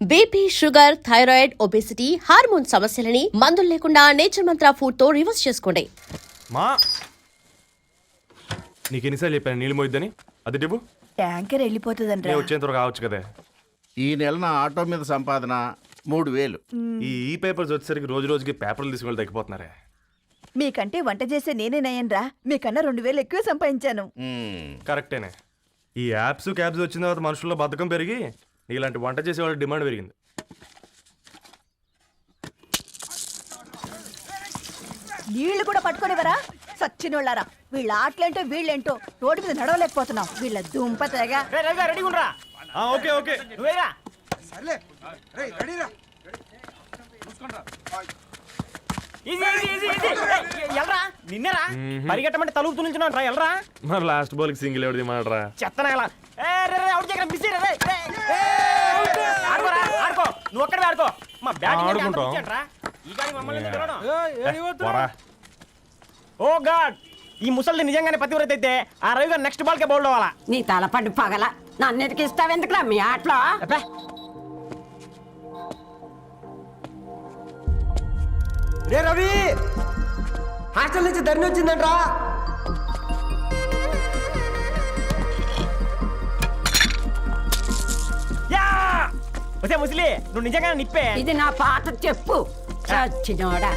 BP, sugar, thyroid, obesity, hormone సమస్యలని మందులు లేకుండా నేచర్ మంత్ర ఫుడ్ తో రివర్స్ చేసుకోండి. మా నీకెన్నిసార్లు చెప్పాను నీళ్ళు మోయిద్దని? అది డిబు ట్యాంకర్ వెళ్ళిపోతుందంటే నేను వచ్చేంత వరకు కావచ్చు కదా. ఈ నెల నా ఆటో మీద సంపాదన 3000. ఈ పేపర్స్ వచ్చేసరికి రోజు రోజుకి పేపర్లు తీసుకుని తగ్గిపోతున్నారే. మీకంటే వంట చేసే నేనే నయ్యన్రా, మీకన్నా 2000 ఎక్కువ సంపాదించాను. కరెక్టేనే. ఈ యాప్స్ క్యాబ్స్ వచ్చిన తర్వాత మనుషుల్లో బద్ధకం పెరిగి ఇలాంటి వంట చేసే వాళ్ళ డిమాండ్ పెరిగింది. నీళ్లు కూడా పట్టుకునేవరా సచ్చినోళ్ళారా. వీళ్ళ ఆటలేంటో వీళ్ళేంటో రోడ్డు మీద నడవలేకపోతున్నాం. వీళ్ళ దుంప తెగ. ఓకే ఓకే నిన్నరా పరిగెట్టమంటే తలుపు తులించున్నా ఎల్రా. మరి లాస్ట్ బాల్ కి సింగిల్ ఎవరిది మాడరా? చెత్తనా ఆడుకో, నువ్వు ఒక్కడే ఆడుకో. మా ఓ గాడ్, ఈ ముసలి నిజంగానే పతివ్రత అయితే ఆ రవి గారు నెక్స్ట్ బాల్ కే బౌల్డ్ అవ్వాలా. నీ తలపండు పగల నన్నిటికి ఇస్తావెందుకురా మీ ఆటలో? రే రవి, హాస్టల్ నుంచి ధరణి వచ్చిందంట్రా. వచ్చే ముసలి, నువ్వు నిజంగా నిప్పే. ఇది నా పాట చెప్పు చచ్చినోడా.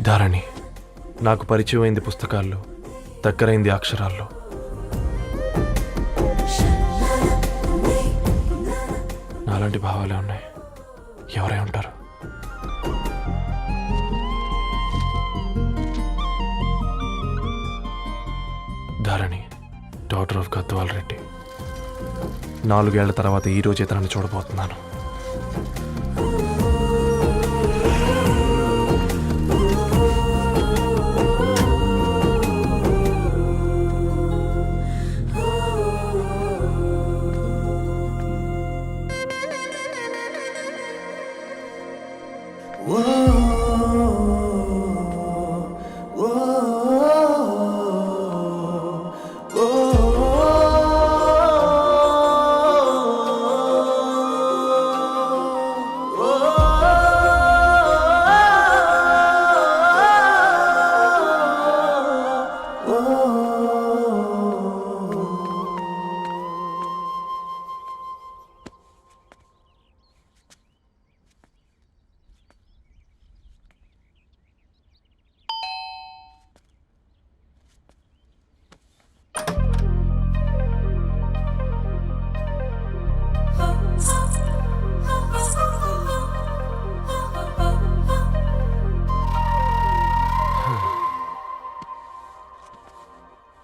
ధారణి నాకు పరిచయం అయింది పుస్తకాల్లో, దగ్గరైంది అక్షరాల్లో. నాలాంటి భావాలే ఉన్నాయి. ఎవరై ఉంటారు? Dharani, daughter of Gadwal Reddy. 4 ఏళ్ల తర్వాత ఈ రోజు ఇతరాన్ని చూడబోతున్నాను.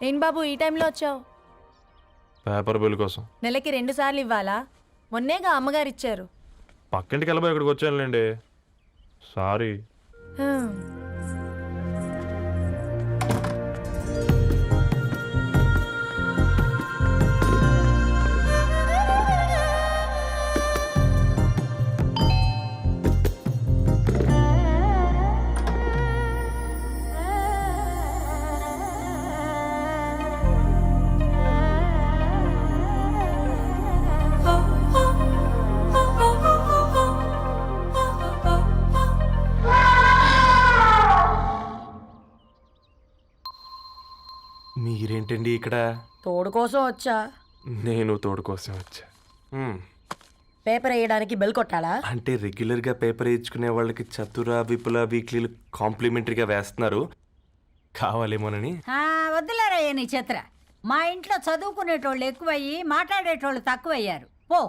ఏం బాబు ఈ టైంలో వచ్చావు? పేపర్ బిల్ కోసం. నెలకి 2 సార్లు ఇవ్వాలా? మొన్నేగా అమ్మగారు ఇచ్చారు. పక్కింటికి వెళ్ళబోయి ఇక్కడికి వచ్చానులేండి. సారీ. మీరేంటండి ఇక్కడ? తోడు కోసం వచ్చా. నేను తోడు కోసం వచ్చా. పేపర్ వేయడానికి బెల్ కొట్టాలా? అంటే రెగ్యులర్గా పేపర్ వేయించుకునే వాళ్ళకి చతుర విపుల వీక్లీలు కాంప్లిమెంటరీగా వేస్తున్నారు, కావాలేమోనని. వద్దులేరా నీ చిత్ర. మా ఇంట్లో చదువుకునేటోళ్ళు ఎక్కువయ్యి మాట్లాడేటోళ్ళు తక్కువయ్యారు. పో.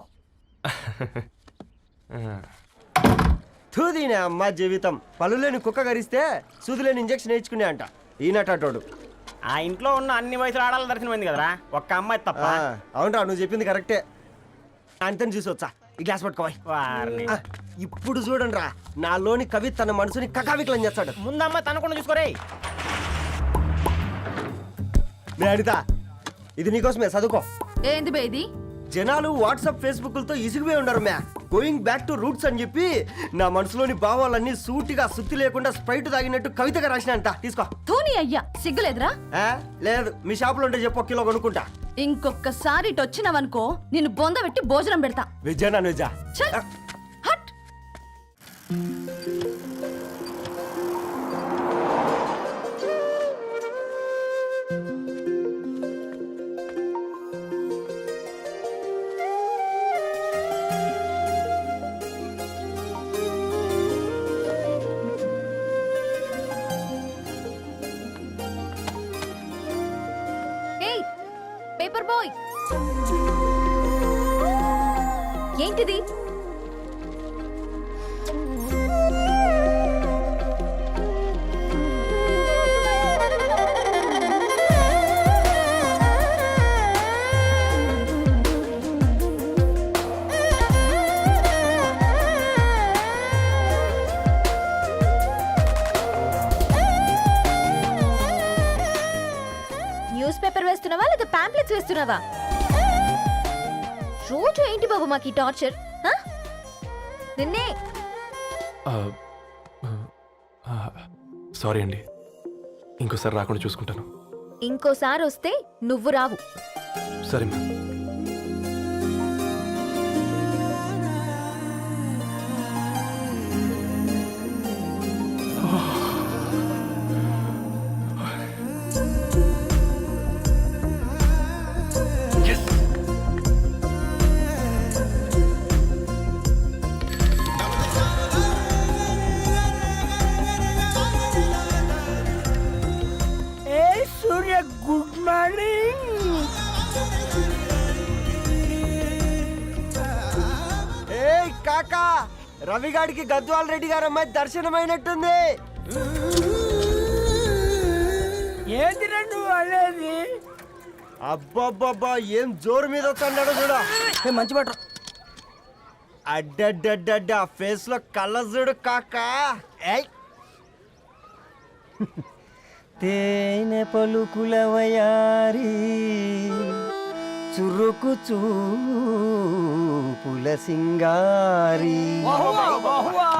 తూదీనే అమ్మ జీవితం. పలులేని కుక్క గరిస్తే సూదులేని ఇంజక్షన్ వేయించుకునే అంట ఈనటోడు. ఆ ఇంట్లో ఉన్న అన్ని వయసులో ఆడాల దర్శనమైంది కదరా, ఒక్క అమ్మాయి తప్ప. అవునరా, నువ్వు చెప్పింది కరెక్టే. అంతని చూసి వచ్చా, ఈ గ్లాస్ పట్టుకోవాలి. ఇప్పుడు చూడండి రా, నాలోని కవి తన మనసుని కకావికలం చేస్తాడు. ముందమ్మ తనకుండా చూసుకోరే. మీ అనిత, ఇది నీకోసమే, చదువుకో. ఏంది బేది? జనాలు వాట్సాప్ ఫేస్బుక్లతో ఇసిగిపోయి ఉన్నారు మ్యా. గోయింగ్ బ్యాక్ టు రూట్స్ అని చెప్పి నా మనసులోని భావాలన్నీ సూటిగా సుత్తి లేకుండా స్ప్రైట్ తాగినట్టు కవితగా రాసినంట. తీసుకో. ధోని అయ్యా సిగ్గులేదురా? లేదు, మీ షాపులో ఉంటే చెప్పు, 1 కిలో కొనుక్కుంటా. ఇంకొకసారి ఇటు వచ్చినావనుకో నిన్ను బొంద పెట్టి భోజనం పెడతా. వెజ్జా నాన్ వెజ్జా? చల్ హట్. ఏయ్ పేపర్ బాయ్, ఏంటిది? న్యూస్ పేపర్ వేస్తున్నావా లేదా పాంప్లెట్స్ వేస్తున్నావా? రోజు ఏంటి బాబు మాకు ఈ టార్చర్? నిన్నే సారీ అండి, ఇంకోసారి రాకుండా చూసుకుంటాను. ఇంకోసారి వస్తే నువ్వు రావు. సరే మ్యామ్. సూర్య గుడ్ మార్నింగ్. ఏ కాకా, రవిగాడికి గద్వాల్ రెడ్డి గారు అమ్మాయి దర్శనమైనట్టుంది. ఏంటి రెండు అనేది? అబ్బబ్బబ్బా, ఏం జోరు మీద వస్తున్నాడో చూడ. మంచి బట్ట అడ్డడ్డడ్డ ఫేస్ లో కళ్ళ చూడు కాకా. తేనె పలుకుల వయారి చురుకు చూపుల సింగారి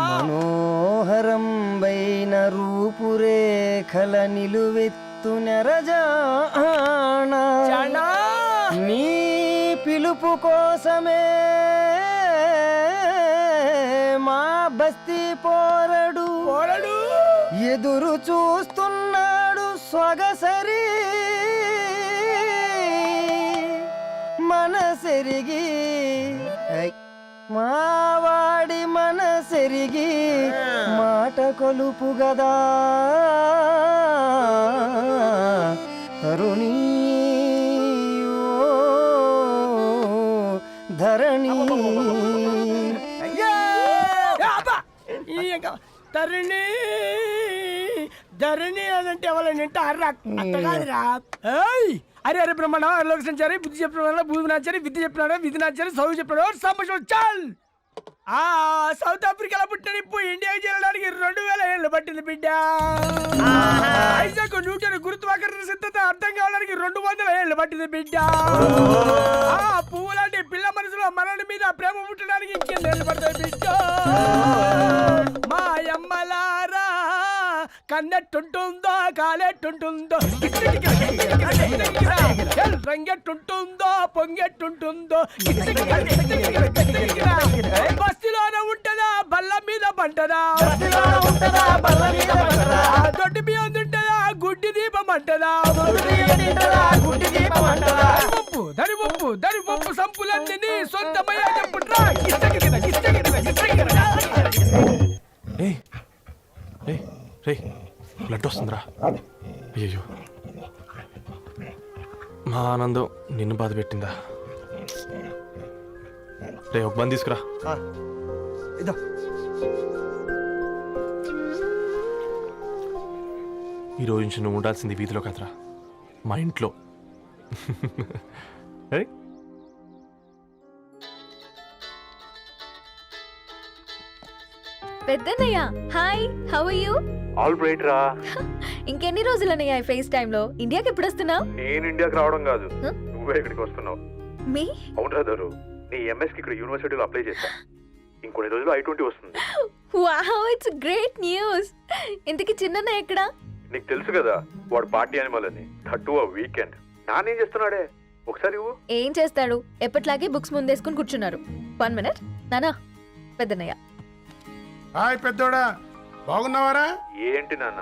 మనోహరం బైన రూపురేఖల నిలువెత్తు నెరజానా నీ పిలుపు కోసమే మా బస్తీ పోరడు ఎదురు చూస్తున్నాడు సొగసరి మనసెరిగి మావాడి మనసెరిగి మాట కొలుపు గదా తరుణీ ఓ ధరణి. ధరణి ధరణి అదంటే ఎవరైనా అట్ట కాదురా. అరే అరే బ్రహ్మణ లోక సంచారి బుద్ధి చెప్పిన భూమి నాచారి విద్య చెప్పినాడు విధి నాచారి చదువు చెప్పినాడు సంభాషణ చాల్. సౌత్ ఆఫ్రికాలో పుట్టిన ఇప్పుడు ఇండియాకి చేరడానికి 2000 ఏళ్ళు పట్టింది బిడ్డ. ఐజాక్ న్యూటన్ గురుత్వాకర్షణ సిద్ధత అర్థం కావడానికి 200 ఏళ్ళు పట్టింది బిడ్డ. పువ్వు లాంటి పిల్ల మనసులో మనని మీద ప్రేమ పుట్టడానికి ఇంకేళ్ళు పడతాయి బిడ్డ. మా అమ్మలారా కన్నెట్టుంటుందో కాలెట్టుంటుందో రంగెట్టుంటుందో పొంగెట్టుంటుందో బస్తిలోనే ఉంటదా బల్ల మీద పంటదా దొడ్డి బియ్యం తింటదా గుడ్డి దీపం అంటదా దరి పప్పు సంపులన్నీ సొంతమయ్యా చెప్పుట్రా. బ్లడ్ వస్తుందిరా. అయ్యో, మా ఆనందం నిన్ను బాధ పెట్టిందా? రే, ఒక బంద్ తీసుకురా. ఈ రోజు నుంచి నువ్వు ఉండాల్సింది వీధిలో కదరా, మా ఇంట్లో. పెద్దన్నయ్య hi, how are you? All right రా. ఇంకెన్ని రోజులన్నయ్య ఫేస్ టైమ్ లో? ఇండియాకి ఎప్పుడు వస్తున్నావు? నేను ఇండియాకి రావడం కాదు, నువ్వే ఇక్కడికి వస్తున్నావు. మీ అవును రాదారు నీ ఎంఎస్కి ఇక్కడ యూనివర్సిటీలో అప్లై చేశా ఇంకొన్ని రోజులు I-20 వస్తుంది. Wow it's great news. ఇంతకి చిన్న ఎక్కడా? నీకు తెలుసు కదా వాడు పార్టీ అనిమల్ అని, థర్టు ఆ వీకెండ్. నానేం చేస్తున్నాడే ఒకసారి ఇవ్వు. ఏం చేస్తాడు, ఎప్పటిలాగే బుక్స్ ముందేసుకుని కూర్చున్నారు. 1 మినిట్ నానా. పెద్దన్నయ్య హాయ్ పెద్దోడా, బాగున్నావారా? ఏంటి నాన్న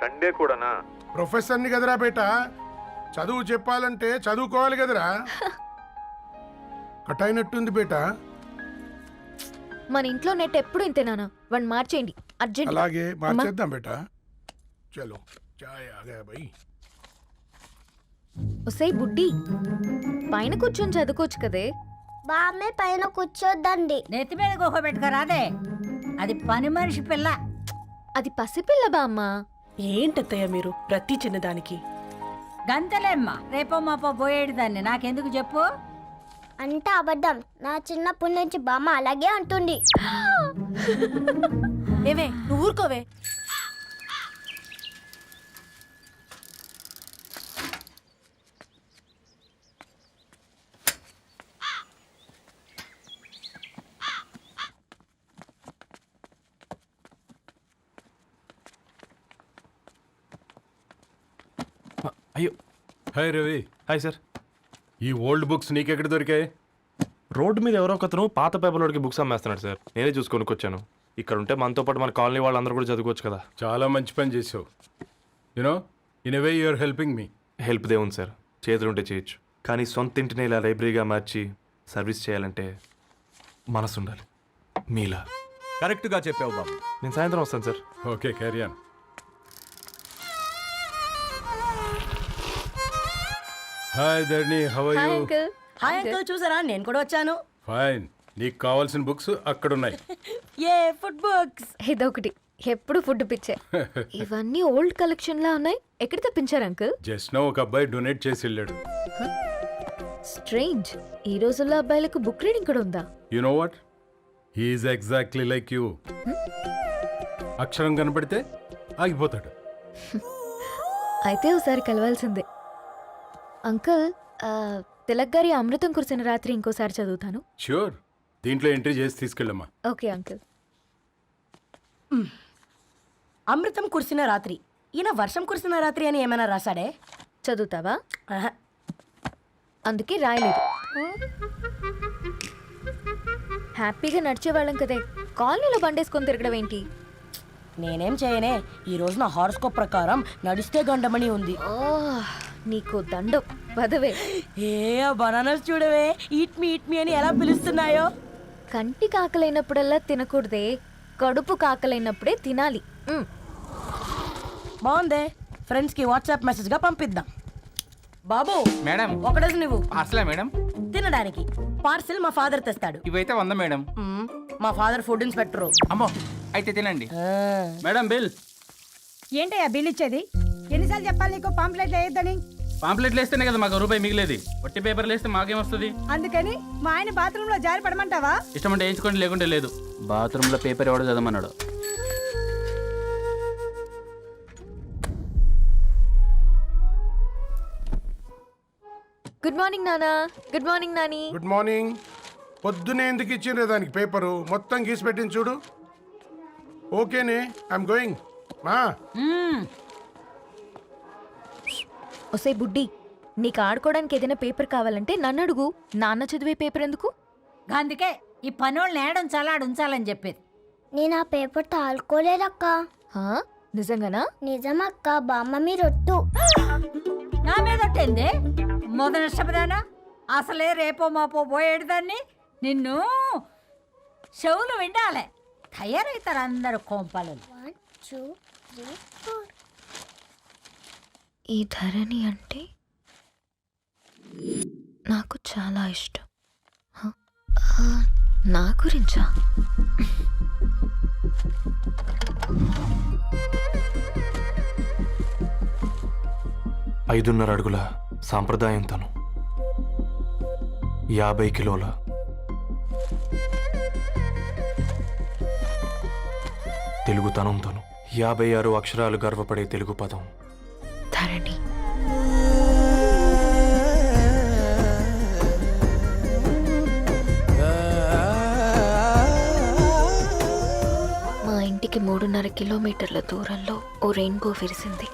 సండే కూడానా? ప్రొఫెసర్ని కదరా బేట, చదువు చెప్పాలంటే చదువుకోవాలి కదరా. కట్ అయినట్టుంది బేట. మన ఇంట్లో నెట్ ఎప్పుడు ఇంతే నానా. వన్ మార్చేయండి అర్జెంట్. అలాగే మార్చేద్దాం బేట. చలో చాయ్ ఆగా భయ్. ఒసై బుడ్డి, పైన కూర్చొని చదువుకోవచ్చు కదే. బామ్మే పైన కూర్చోద్దండి. నెత్తి మీద గుహ పెట్టుకోరాదే, అది పని మనిషి పిల్ల. అది పసిపిల్ల బామ్మ. ఏంటత్తయ్య మీరు ప్రతి చిన్నదానికి? గంతలేమ్మా, రేపో మాపో పోయేడు దాన్ని నాకెందుకు చెప్పు. అంటే అబద్ధం. నా చిన్నప్పటి నుంచి బామ్మ అలాగే అంటుంది. ఏవే నువ్వు ఊరుకోవే. అయ్యో. హాయ్ రవి. Hi sir. ఈ ఓల్డ్ బుక్స్ నీకెక్కడ దొరికాయి? రోడ్డు మీద ఎవరో ఒకతను పాత పేపర్లోకి బుక్స్ అమ్మేస్తున్నాడు సార్. నేనే చూసుకొని వచ్చాను. ఇక్కడ ఉంటే మనతో పాటు మన కాలనీ వాళ్ళందరూ కూడా చదువుకోవచ్చు కదా. చాలా మంచి పని చేసావు. You know in a way you are helping me. Help దేవుంది సార్, చేతులుంటే చేయొచ్చు. కానీ సొంత ఇంటిని ఇలా లైబ్రరీగా మార్చి సర్వీస్ చేయాలంటే మనసు ఉండాలి. మీలా. కరెక్ట్గా చెప్పావు బాబు. నేను సాయంత్రం వస్తాను sir. Okay carry on. Hi Dharni, how are hi you? Uncle. Hi uncle, చూసారా నేను కూడా వచ్చాను. ఫైన్. నీకు కావాల్సిన బుక్స్ అక్కడ ఉన్నాయి. ఏ ఫుడ్ బుక్స్? ఇదొకటి, ఎప్పుడు ఫుడ్ పిచ్చే. ఇవన్నీ ఓల్డ్ కలెక్షన్ లా ఉన్నాయి. ఎక్కడ తెప్పించారు అంకుల్? జస్ట్ నో ఒక అబ్బాయి డొనేట్ చేసి వెళ్ళాడు. స్ట్రేంజ్, ఈ రోజుల్లో అబ్బాయిలకు బుక్ రీడింగ్ కూడా ఉందా? You know what, he's exactly like you. అక్షరం కనపడితే ఆగిపోతాడు. అయితే ఒకసారి కలవాల్సిందే. అంకుల్, తిలక్ గారి అమృతం కురిసిన రాత్రి ఇంకోసారి చదువుతాను. ష్యూర్, దీంట్లో ఎంట్రీ చేసి తీసుకెళ్ళమ్మా. Okay uncle. అమృతం కురిసిన రాత్రి. ఈయన వర్షం కురిసిన రాత్రి అని ఏమైనా రాశాడే? చదువుతావా? ఆహా. అందుకే రాయలేదు. హ్యాపీగా నడిచేవాళ్ళం కదే, కాలనీలో బండేసుకొని తిరగడం ఏంటి? నేనేం చేయనే, ఈ రోజు నా హారోస్కోప్ ప్రకారం నడిస్తే గండమణి ఉంది. ఓ, నీకు దండం పదవే. ఏ బనానాస్ చూడవే, ఈట్ మీ అని ఎలా పిలుస్తున్నాయో. కంటి కాకలైనప్పుడల్లా తినకూడదే, కడుపు కాకలైనప్పుడే తినాలి. బాగుందే, ఫ్రెండ్స్ కి వాట్సాప్ మెసేజ్ గా పంపిద్దాం. బాబు మేడం, ఒకటేసి నువ్వు అసలే మేడం తినడానికి పార్సిల్ మా ఫాదర్ తెస్తాడు. ఇవైతే 100 మేడం. మా ఫాదర్ ఫుడ్ ఇన్స్పెక్టర్. అమ్మో, అయితే తినండి మేడం. బిల్ ఏంటయ్యా బిల్ ఇచ్చేది? ఎన్నిసార్లు చెప్పాలి నీకు పాంప్లెట్లు వేయొద్దని? పాంప్లెట్లు వేస్తేనే కదా మాకు రూపాయి మిగిలేది. వట్టి పేపర్లు వేస్తే మాకేమొస్తుంది? అందుకని మా ఆయన బాత్రూమ్ లో జారి పడమంటావా? ఇష్టమంటే వేయించుకోండి, లేకుంటే లేదు. బాత్రూంలో పేపర్ ఎవడో చదవమన్నాడు. గుడ్ మార్నింగ్ నానా. Good morning Nani. Good morning. పొద్దునే ఎందుకు ఇచ్చిండ్రే దానికి పేపరు? మొత్తం గీసి పెట్టింది చూడు. ఓకేనే, ఐఎమ్ గోయింగ్. మా ఒసే బుడ్డి, నీకు ఆడుకోవడానికి ఏదైనా పేపర్ కావాలంటే నన్ను అడుగు. నాన్న చదివే పేపర్ ఎందుకు? అందుకే ఈ పనోళ్ళని ఏడుంచాలా ఉంచాలని చెప్పేది. నేను ఆ పేపర్ తాలుకోలేదక్క. హా, నిజంగానా? నిజమక్క, బామ్మ మీరొట్టు. నా మీద ఒట్టేంది మొదటి నష్టపదానా? అసలే రేపో మాపో పోయేడు దాన్ని. నిన్ను చెవులు విండాలే, తయారవుతారు అందరు కోంపాలు. 1 2 3 4. ఈ ధరణి అంటే నాకు చాలా ఇష్టం. హ? నా గురించా? ఐదున్నర అడుగుల సాంప్రదాయం తను, 50 కిలోల తెలుగుతనం తను, 56 అక్షరాలు గర్వపడే తెలుగు పదం ధరణి. ఇక్కడికి 3.5 కిలోమీటర్ల దూరంలో ఓ రెయిన్బో విరిసింది.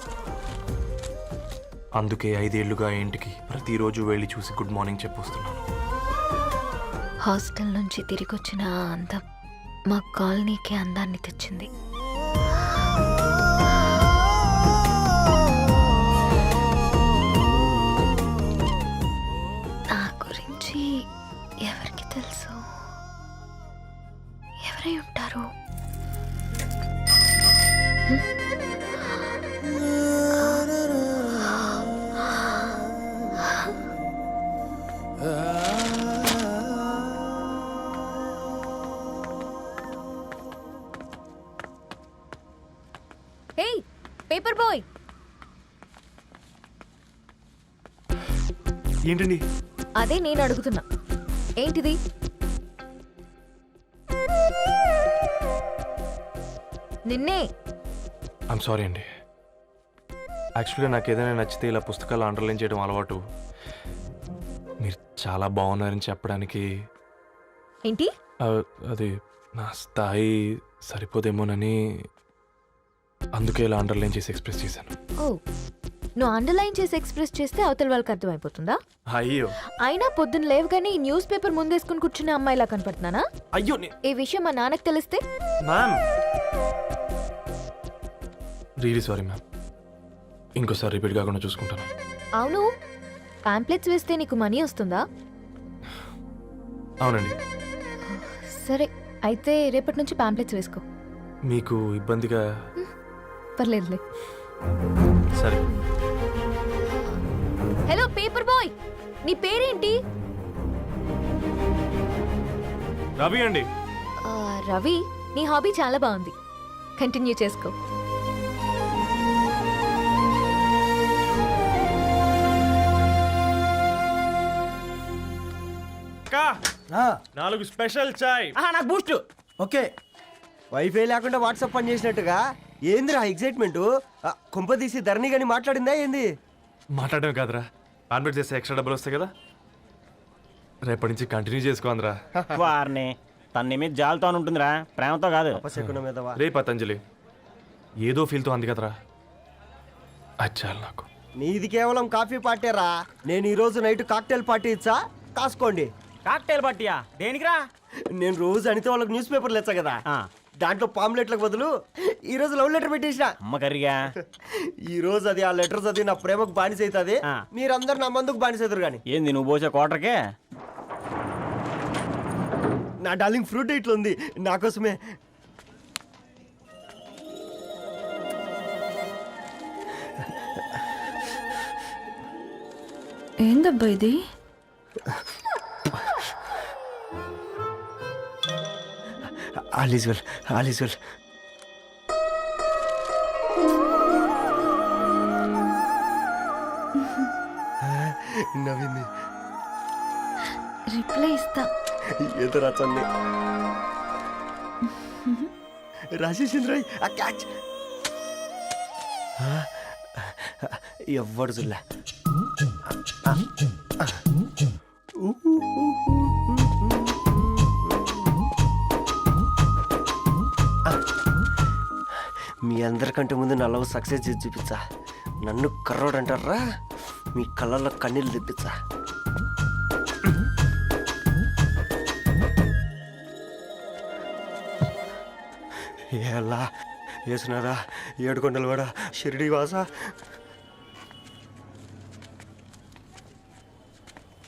అందుకే 5 ఏళ్లుగా ఇంటికి ప్రతిరోజు వెళ్ళి చూసి గుడ్ మార్నింగ్ చెప్పొస్తున్నాను. హాస్టల్ నుంచి తిరిగొచ్చిన ఆ అందం మా కాలనీకి అందాన్ని తెచ్చింది. నా గురించి ఎవరికి తెలుసు? ఎవరై ఉంటారు? హే పేపర్ బాయ్, ఏంటండి? అదే నేను అడుగుతున్నా, ఏంటిది? నిన్నే. ఐమ్ సారీ అండి. యాక్చువల్గా నాకు ఏదైనా నచ్చితే ఇలా పుస్తకాలు అండర్లైన్ చేయడం అలవాటు. మీరు చాలా బాగున్నారని చెప్పడానికి ఏంటి? అది నా స్థాయి సరిపోదేమోనని అందుకే ఇలా అండర్లైన్ చేసి ఎక్స్ప్రెస్ చేశాను. ఓ, నువ్వు అండర్లైన్ చేసి ఎక్స్ప్రెస్ చేస్తే అవతల వాళ్ళకి అర్థమైపోతుందా? అయ్యో, అయినా పొద్దున్న లేవగానే ఈ న్యూస్ పేపర్ ముందేసుకుని కూర్చునే అమ్మాయిలా కనపడుతున్నానా? అయ్యో ఈ విషయం మా నాన్నకి తెలిస్తే? Ma'am, really sorry ma'am. ఇంకోసారి రిపీట్ కాకుండా చూసుకుంటాను. అవును, పాంప్లెట్స్ వేస్తే నీకు మనీ వస్తుందా? అవునండి. సరే, అయితే రేపటి నుంచి పాంప్లెట్స్ వేసుకో. మీకు ఇబ్బందిగా? పర్లేదులే. సరే. హలో పేపర్ బాయ్, నీ పేరేంటి? రవి అండి. రవి, నీ హాబీ చాలా బాగుంది, కంటిన్యూ చేసుకో. ఆ, 4 స్పెషల్ చాయ్. నాకు బూస్ట్. ఓకే. వైఫై లేకుండా వాట్సాప్ పని చేసినట్టుగా ఏందిరా ఎగ్జైట్మెంట్? కుంప తీసి ధరణి గాని మాట్లాడిందా ఏంది? మాట్లాడడం కాదురా, కాన్వర్ట్ చేస్తే ఎక్స్ట్రా డబ్బులు వస్తాయి కదా, రేపటి నుంచి కంటిన్యూ చేసుకో అందరా. వారిని తన మీద జాలతో ఉంటుందిరా, ప్రేమతో కాదు. రే పతంజలి, ఏదో ఫీల్తో అంది కదరా, అచ్చాలి నాకు. నీది కేవలం కాఫీ పార్టీరా. నేను ఈ రోజు నైట్ కాక్టైల్ పార్టీ ఇచ్చా, కాసుకోండి. కాక్టైల్ పార్టీయా? దేనికిరా? నేను రోజు అనితే వాళ్ళకి న్యూస్ పేపర్లు ఇచ్చా కదా, దాంట్లో పాంప్లెట్లకు బదులు ఈ రోజు లవ్ లెటర్ పెట్టేసిన. అమ్మకరిగా ఈ రోజు అది ఆ లెటర్ చదివి నా ప్రేమకు బానిస అవుతుంది. మీరందరు నా మందుకు బానిస అవుతారు. కానీ ఏంది నువ్వు పోసే కోటర్కే? నా డార్లింగ్ ఫ్రూట్ ఇట్లా ఉంది నా కోసమే. ఏందబ్బా ఇది? All is well, all is well. నవ్వింది. రిప్లై ఇస్తా. ఏదో రాచండి రాజేసింద్ర ఆ క్యాచ్ ఎవ్వడు చూడలే. మీ అందరికంటే ముందు నా లవ్ సక్సెస్ చేసి చూపించా. నన్ను కర్రోడు అంటారా, మీ కళ్ళల్లో కన్నీళ్ళు తెప్పించా. ఎలా వేసినారా ఏడుకొండలు కూడా షిరిడి వాస.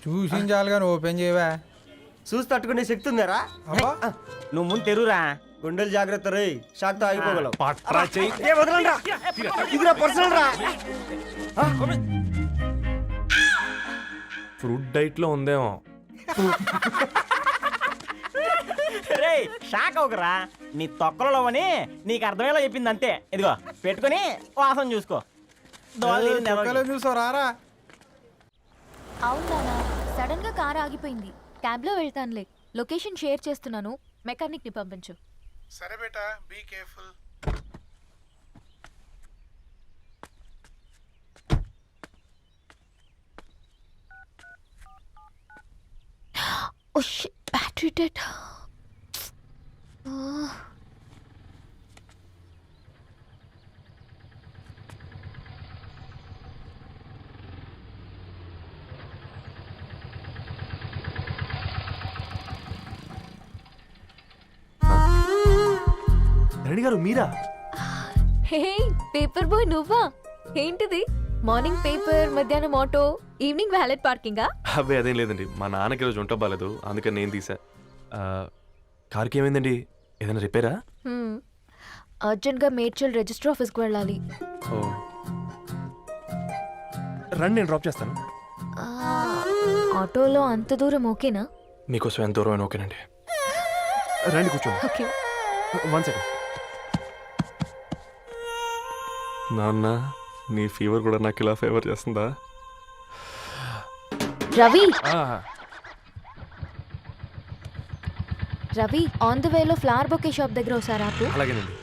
చూసించాలిగా ఓపెన్ చేయవా? చూసి తట్టుకునే శక్తి ఉందారా? నువ్వు ముందు తెరురా, గుండెలు జాగ్రత్త రే, షాక్తో ఆగిపోగలవు. ఇదిరా పర్సనల్ రా. ఫ్రూట్ డైట్ లో ఉందేమో. రే షాక్ అవకరా, నీ తొక్కలలో అని నీకు అర్థమయ్యేలా చెప్పింది అంతే. ఇదిగో పెట్టుకొని వాసన చూసుకో. చూసారా? అవునా, సడన్ గా కార్ ఆగిపోయింది. క్యాబ్ లో వెళ్తానులే, లొకేషన్ షేర్ చేస్తున్నాను, మెకానిక్ ని పంపించు. సరే బేటా, be careful. Oh shit, battery dead. Bharani గారు మీరా? హే పేపర్ బాయ్ నువ్వా? ఏంటిది మార్నింగ్ పేపర్, మధ్యాహ్నం ఆటో, ఈవినింగ్ వ్యాలెట్ పార్కింగా? అబ్బాయి అదేం లేదండి, మా నాన్నకి రోజు ఉంట బాగాలేదు, అందుకని నేను తీసా. కార్కి ఏమైందండి? ఏదైనా రిపేరా? అర్జెంట్గా మేడ్చల్ రిజిస్టర్ ఆఫీస్కి వెళ్ళాలి. ఓ రండి, నేను డ్రాప్ చేస్తాను. ఆ, ఆటోలో అంత దూరం ఓకేనా? మీకోసం ఎంత దూరం అయినా ఓకేనండి. రండి కూర్చోండి. ఓకే. 1 సెకండ్. నాన్న, నీ ఫీవర్ కూడా నాకు ఇలా ఫేవర్ చేస్తుందా? రవి ఆ, రవి ఆన్ ద వేలో ఫ్లవర్ బొకే షాప్ దగ్గర ఒకసారి ఆపు. అలాగేనండి.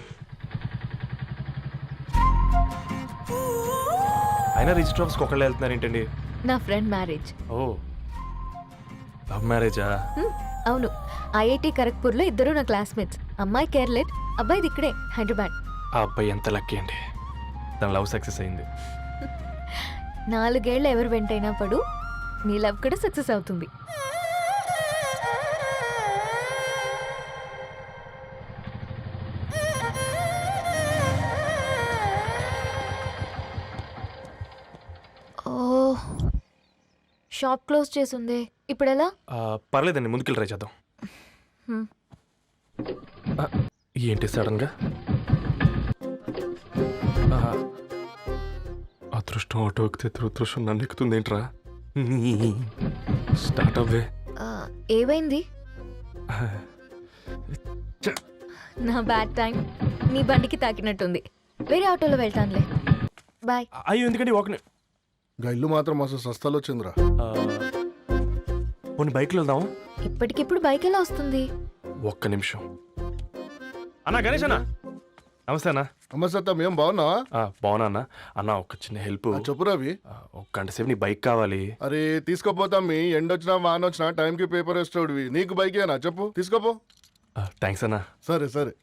అయినా రిజిస్టర్ ఆఫీస్కి ఒకళ్ళు వెళ్తున్నారు ఏంటండి? నా ఫ్రెండ్ మ్యారేజ్. ఓ, లవ్ మ్యారేజా? అవును, ఐఐటి ఖరగ్పూర్లో ఇద్దరు నా క్లాస్మేట్స్. అమ్మాయి కేర్లెట్, అబ్బాయిది ఇక్కడే హైదరాబాద్. ఆ అబ్బాయి ఎంత లక్కీ అండి, తన లవ్ సక్సెస్ అయింది. 4 ఏళ్ళు ఎవరు వెంటైనా పడు, నీ లవ్ కూడా సక్సెస్ అవుతుంది. ఓ, షాప్ క్లోజ్ చేసిందే, ఇప్పుడు ఎలా? పర్లేదండి, ముందుకెళ్ళి ట్రై చేద్దాం. హ్మ్. ఆ, ఏంటి సడన్గా? అదృష్టం ఆటో ఎక్కితే దురదృష్టం నన్ను ఎక్కుతుంది ఏంట్రా? స్టార్ట్ అవ్వే. ఏమైంది? నా బ్యాడ్ టైం నీ బండికి తాకినట్టుంది. వేరే ఆటోలో వెళ్తానులే, బాయ్. అయ్యో ఎందుకండి ఒక ఇల్లు మాత్రం అసలు సస్తాలో వచ్చిందిరా. కొన్ని బైక్లో వెళ్దాం. ఇప్పటికిప్పుడు బైక్ ఎలా వస్తుంది? ఒక్క నిమిషం. అన్నా గణేష్ అన్న, నమస్తే అన్న. నమస్తే, ఏం బాగున్నావా? బాగున్నా అన్న. అన్న ఒక చిన్న హెల్ప్. చెప్పు రవి. ఒక గంట సేపు నీ బైక్ కావాలి. అరే తీసుకోపోతాం, మీ ఎండొచ్చినా వానొచ్చినా టైంకి పేపర్ వేస్తాడువి. నీకు బైకేనా చెప్పు, తీసుకోపో. థ్యాంక్స్ అన్న. సరే సరే.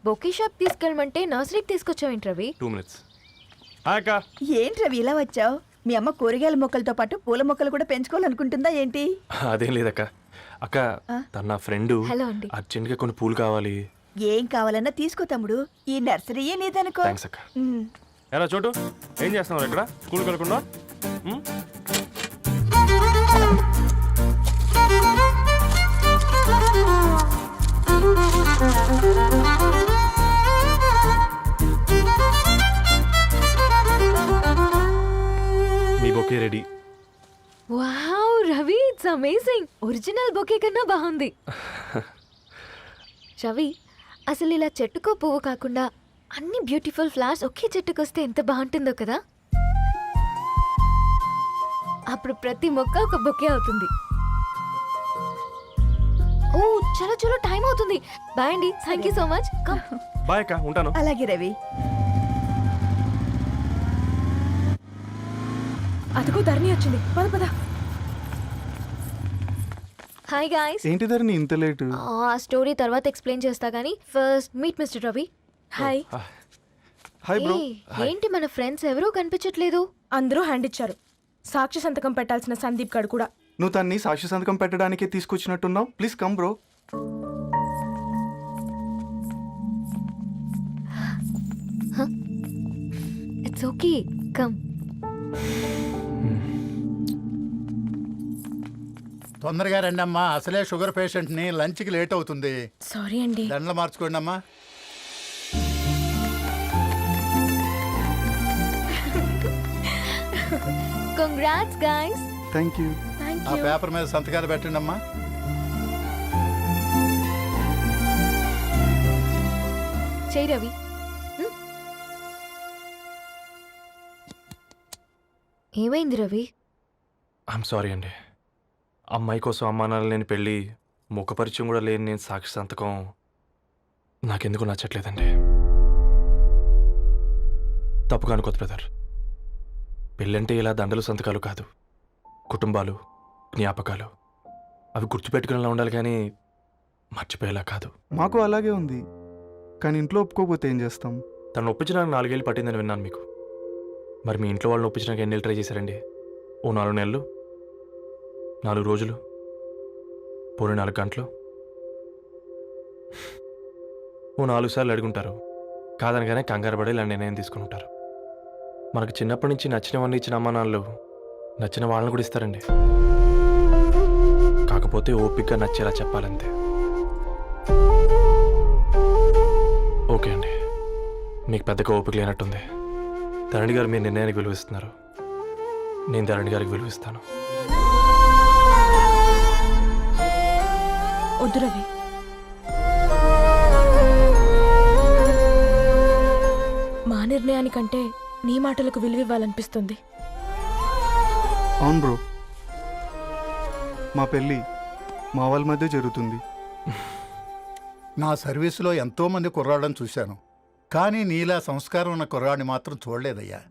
బొకే షాప్ తీసుకెళ్ళమంటే నర్సరీకి తీసుకొచ్చావేంటి రవి? 2 minutes. హాయ్ అక్క. ఏంటి రవి ఇలా వచ్చావు? మీ అమ్మ కూరగాయల మొక్కలతో పాటు పూల మొక్కలు కూడా పెంచుకోవాలనుకుంటుందా ఏంటి? అదేం లేదక్క. అక్క, తన నా ఫ్రెండ్, హలో అండి. అర్జెంట్గా కొన్ని పూలు కావాలి. ఏం కావాలన్నా తీసుకో తమ్ముడు, ఈ నర్సరీయే నీదనుకో. థ్యాంక్స్ అక్క. ఉమ్. ఎలా చోటు, ఏం చేస్తున్నావు ఇక్కడ? స్కూల్కి వెళ్ళకుండా? మీ bouquet ready. Wow Ravi, it's amazing. Original bouquet కన్నా బాగుంది. రవి, అసలు ఇలా చెట్టుకో పువ్వు కాకుండా అన్ని బ్యూటిఫుల్ ఫ్లవర్స్ ఒకే చెట్టుకు వస్తే ఎంత బాగుంటుందో కదా. అప్పుడు ప్రతి మొక్క ఒక బొకే అవుతుంది. ఓ చలో చలో, టైం అవుతుంది. బాయ్ అండి, thank you so much. Come. Bye అక్క, ఉంటాను. అలాగే రవి. అదిగో ధరణి వచ్చింది, పద పద. Hi guys. ఏంటి ధరణి ఇంత లేటు? ఆ స్టోరీ తర్వాత ఎక్స్ప్లెయిన్ చేస్తా గానీ first meet mister Ravi. Hi. Hi bro. ఏంటి మన ఫ్రెండ్స్ ఎవరూ కనిపించట్లేదు? అందరూ హ్యాండ్ ఇచ్చారు. సాక్షి సంతకం పెట్టాల్సిన సందీప్ గడు కూడా. నువ్వు తన్ని సాక్షి సంతకం పెట్టడానికే తీసుకొచ్చినట్టున్నావు. Please come bro. It's okay, come. తొందరగా రండి అమ్మా, అసలే షుగర్ పేషెంట్ ని, లంచ్కి లేట్ అవుతుంది. సారీ అండి. దండలు మార్చుకోండి అమ్మా. Congrats guys. Thank you. Thank ఆ యూ. పేపర్ మీద సంతకాలు పెట్టండి అమ్మా. చెయ్ రవి. ఏమైంది రవి? ఐఎమ్ సారీ అండి. అమ్మాయి కోసం అమ్మానాలు లేని పెళ్ళి, ముఖపరిచయం కూడా లేని నేను సాక్షి సంతకం నాకెందుకు నచ్చట్లేదండి. తప్పుగా అనుకోదు బ్రదర్. పెళ్ళంటే ఇలా దండలు సంతకాలు కాదు, కుటుంబాలు, జ్ఞాపకాలు. అవి గుర్తుపెట్టుకునేలా ఉండాలి కానీ మర్చిపోయేలా కాదు. మాకు అలాగే ఉంది, కానీ ఇంట్లో ఒప్పుకోకపోతే ఏం చేస్తాం? తను ఒప్పించడానికి 4 ఏళ్ళు పట్టిందని విన్నాను మీకు. మరి మీ ఇంట్లో వాళ్ళని ఒప్పించడానికి ఎన్ని ట్రై చేశారండి? ఓ 4 నెలలు, 4 రోజులు, పోనీ 4 గంటలు, ఓ 4 సార్లు అడుగుంటారు. కాదనగానే కంగారు పడి ఇలా నిర్ణయం తీసుకుని ఉంటారు. మనకు చిన్నప్పటి నుంచి నచ్చినవన్నీ ఇచ్చిన అమ్మా నాన్నలు నచ్చిన వాళ్ళని కూడా ఇస్తారండి. కాకపోతే ఓపికగా నచ్చేలా చెప్పాలంతే. ఓకే అండి, మీకు పెద్దగా ఓపిక లేనట్టుంది. ధరణి గారు మీ నిర్ణయానికి విలువిస్తున్నారు, నేను ధరణి గారికి విలువిస్తాను. వద్దు రవి, మా నిర్ణయానికంటే నీ మాటలకు విలువివ్వాలనిపిస్తుంది. అవును బ్రో, మా పెళ్ళి మా వాళ్ళ మధ్య జరుగుతుంది. నా సర్వీసులో ఎంతోమంది కుర్రాళ్ళని చూశాను, కానీ నీలా సంస్కారం ఉన్న కుర్రాడిని మాత్రం చూడలేదయ్యా.